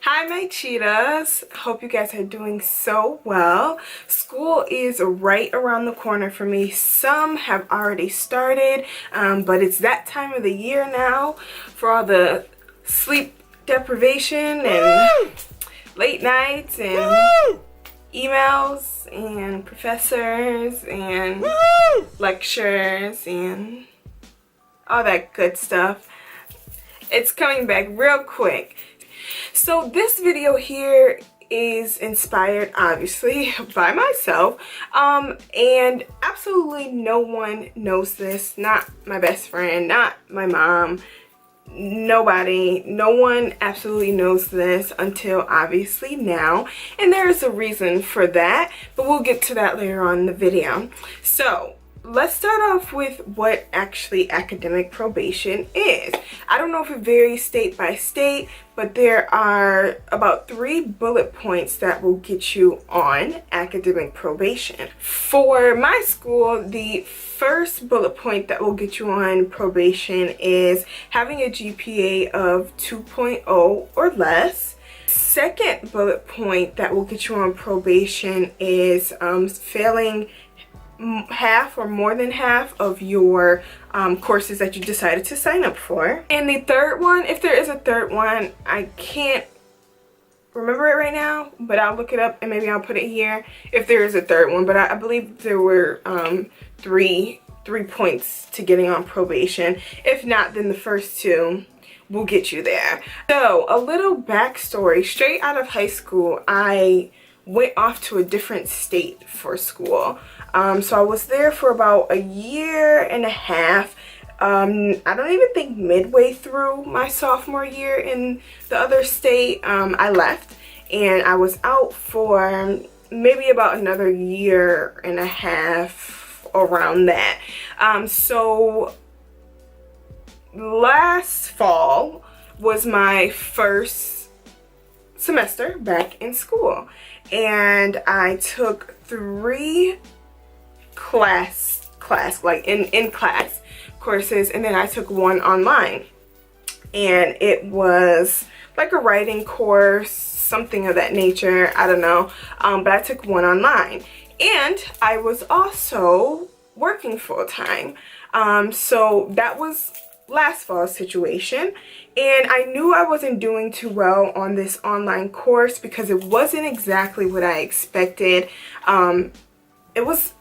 Hi my cheetahs, hope you guys are doing so well. School is right around the corner for me. Some have already started, but it's that time of the year now for all the sleep deprivation and late nights and emails and professors and lectures and all that good stuff. It's coming back real quick. So this video here is inspired obviously by myself, and absolutely no one knows this, not my best friend, not my mom, nobody, no one absolutely knows this until obviously now, and there is a reason for that, but we'll get to that later on in the video. So let's start off with what actually academic probation is. I don't know if it varies state by state, but there are about 3 bullet points that will get you on academic probation. For my school, the first bullet point that will get you on probation is having a GPA of 2.0 or less. Second bullet point that will get you on probation is failing half or more than half of your courses that you decided to sign up for. And the third one, if there is a third one, I can't remember it right now, but I'll look it up and maybe I'll put it here if there is a third one. But I believe there were three points to getting on probation. If not, then the first 2 will get you there. So a little backstory: straight out of high school, I went off to a different state for school. So I was there for about a year and a half. I don't even think midway through my sophomore year in the other state, I left, and I was out for maybe about another year and a half, around that. So last fall was my first semester back in school, and I took 3 class in class courses, and then I took 1 online, and it was like a writing course, something of that nature, I don't know, but I took 1 online, and I was also working full-time. So that was last fall's situation, and I knew I wasn't doing too well on this online course because it wasn't exactly what I expected. It was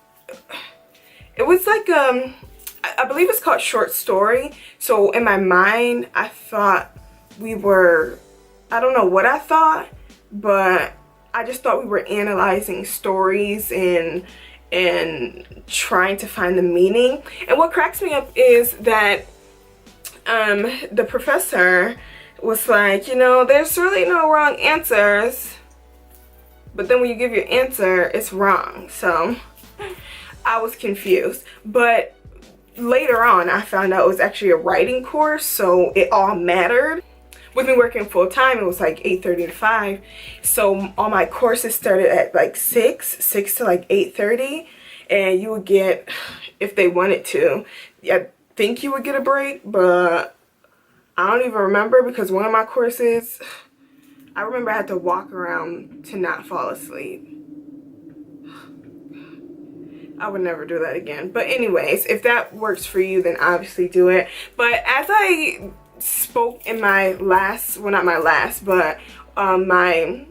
like I believe it's called short story. So in my mind, I thought we were, I don't know what I thought, but I just thought we were analyzing stories and trying to find the meaning. And what cracks me up is that the professor was like, you know, there's really no wrong answers, but then when you give your answer, it's wrong. So I was confused, but later on I found out it was actually a writing course, so it all mattered. With me working full-time, it was like 8:30 to 5, so all my courses started at like 6 to like 8:30, and you would get, if they wanted to, I think you would get a break, but I don't even remember, because one of my courses, I remember I had to walk around to not fall asleep. I would never do that again. But anyways, if that works for you, then obviously do it. But as I spoke in my last, well, not my last, but my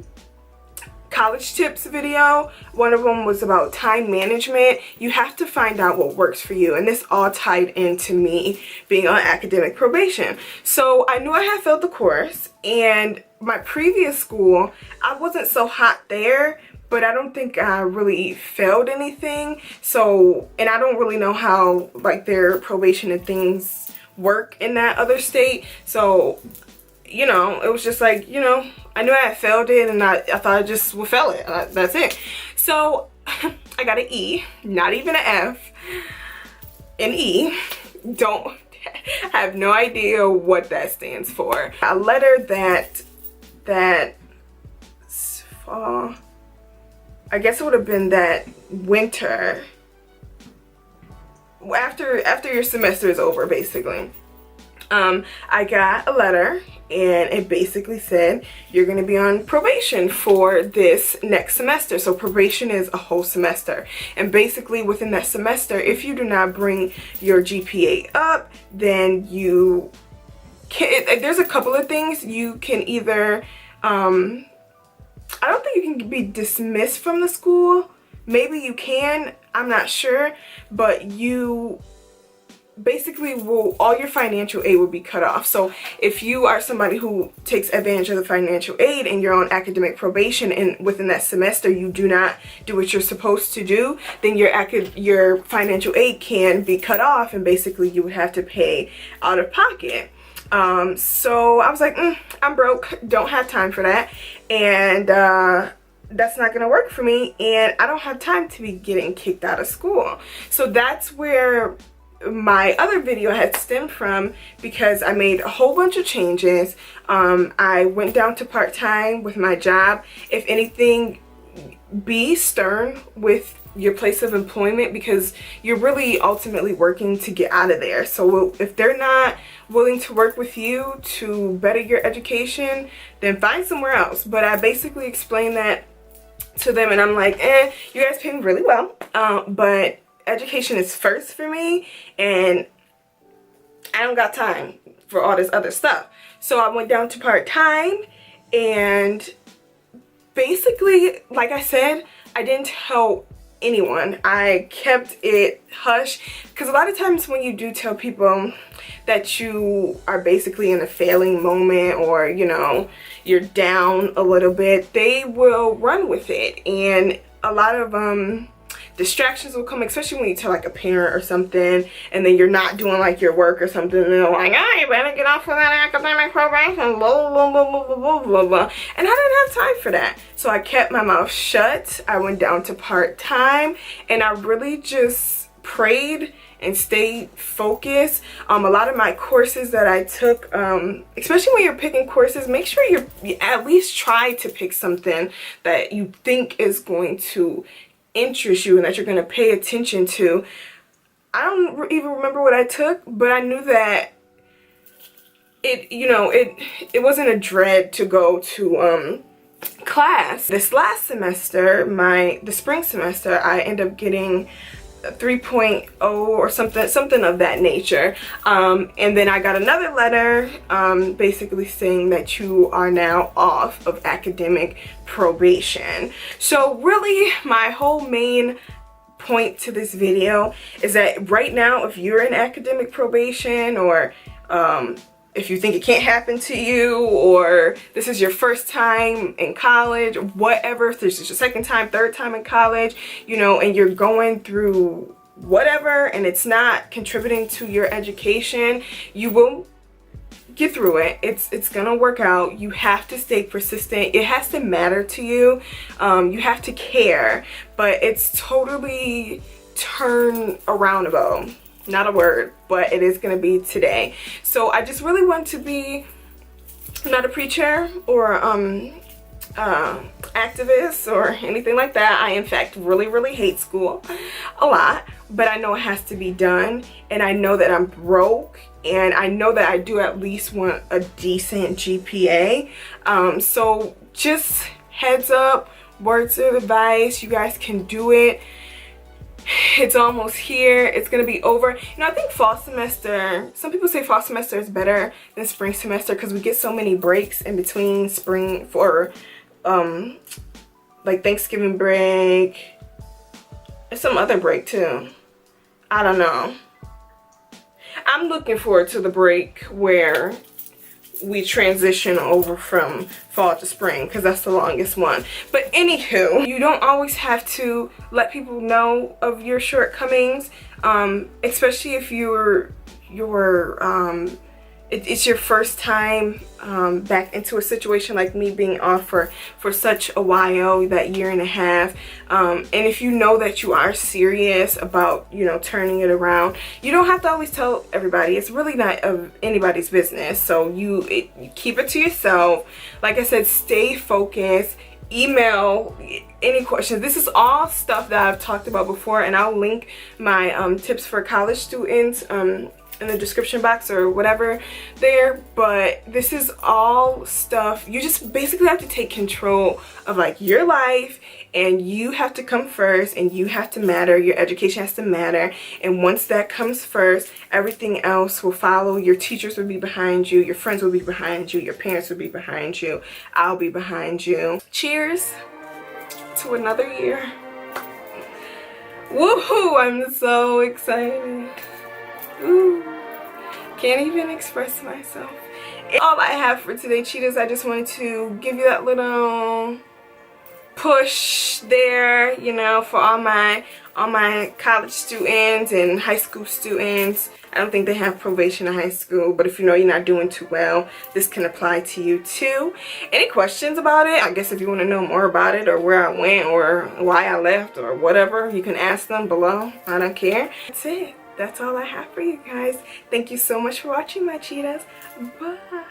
college tips video, one of them was about time management. You have to find out what works for you, and this all tied into me being on academic probation. So I knew I had failed the course, and my previous school, I wasn't so hot there, but I don't think I really failed anything. So, and I don't really know how like their probation and things work in that other state. So, you know, it was just like, you know, I knew I had failed it, and I thought I just would fail it. That's it. So I got an E, not even an F, an E. Don't, I have no idea what that stands for. A letter that fall, I guess it would have been that winter, after your semester is over, basically. I got a letter and it basically said you're going to be on probation for this next semester. So probation is a whole semester, and basically within that semester, if you do not bring your GPA up, then you can, there's a couple of things. You can either I don't think you can be dismissed from the school. Maybe you can, I'm not sure, but you basically all your financial aid will be cut off. So if you are somebody who takes advantage of the financial aid and you're on academic probation, and within that semester you do not do what you're supposed to do, then your financial aid can be cut off, and basically you would have to pay out of pocket. So I was like, I'm broke, don't have time for that, and that's not gonna work for me, and I don't have time to be getting kicked out of school. So that's where my other video had stemmed from, because I made a whole bunch of changes. I went down to part-time with my job. If anything, be stern with your place of employment, because you're really ultimately working to get out of there. So if they're not willing to work with you to better your education, then find somewhere else. But I basically explained that to them, and I'm like, you guys pay me really well, but education is first for me, and I don't got time for all this other stuff. So I went down to part-time, and basically, like I said, I didn't tell anyone. I kept it hush, because a lot of times when you do tell people that you are basically in a failing moment, or you know, you're down a little bit, they will run with it, and a lot of distractions will come, especially when you tell like a parent or something, and then you're not doing like your work or something, and they're like, oh, you better get off of that academic probation, blah, blah, blah, blah, blah, blah, blah. And I didn't have time for that. So I kept my mouth shut. I went down to part-time, and I really just prayed and stayed focused. A lot of my courses that I took, especially when you're picking courses, make sure you at least try to pick something that you think is going to interest you and that you're going to pay attention to. I don't even remember what I took, but I knew that it wasn't a dread to go to class. This last semester, the spring semester, I ended up getting 3.0 or something of that nature, and then I got another letter basically saying that you are now off of academic probation. So really, my whole main point to this video is that right now, if you're in academic probation, or if you think it can't happen to you, or this is your first time in college, or whatever, if this is your second time, third time in college, you know, and you're going through whatever and it's not contributing to your education, you will get through it. It's gonna work out. You have to stay persistent. It has to matter to you. You have to care, but it's totally turn aroundable. Not a word, but it is going to be today. So I just really want to be not a preacher or activist or anything like that. I in fact really hate school a lot, but I know it has to be done, and I know that I'm broke, and I know that I do at least want a decent GPA. So just heads up, words of advice, you guys can do it. It's almost here. It's gonna be over. You know, I think fall semester, some people say fall semester is better than spring semester because we get so many breaks in between spring for like Thanksgiving break and some other break too. I don't know. I'm looking forward to the break where we transition over from fall to spring, because that's the longest one. But anywho, you don't always have to let people know of your shortcomings, especially if it's your first time back into a situation like me, being off for such a while, that year and a half. And if you know that you are serious about, you know, turning it around, you don't have to always tell everybody. It's really not of anybody's business. So you keep it to yourself. Like I said, stay focused. Email any questions. This is all stuff that I've talked about before, and I'll link my tips for college students in the description box or whatever there. But this is all stuff you just basically have to take control of, like, your life, and you have to come first, and you have to matter. Your education has to matter, and once that comes first, everything else will follow. Your teachers will be behind you, your friends will be behind you, your parents will be behind you, I'll be behind you. Cheers to another year. Woohoo! I'm so excited. Ooh, can't even express myself. All I have for today, cheetahs. I just wanted to give you that little push there, you know, for all my college students and high school students. I don't think they have probation in high school, but if you know you're not doing too well, this can apply to you too. Any questions about it? I guess if you want to know more about it, or where I went, or why I left, or whatever, you can ask them below. I don't care. That's it. That's all I have for you guys. Thank you so much for watching, my cheetahs. Bye.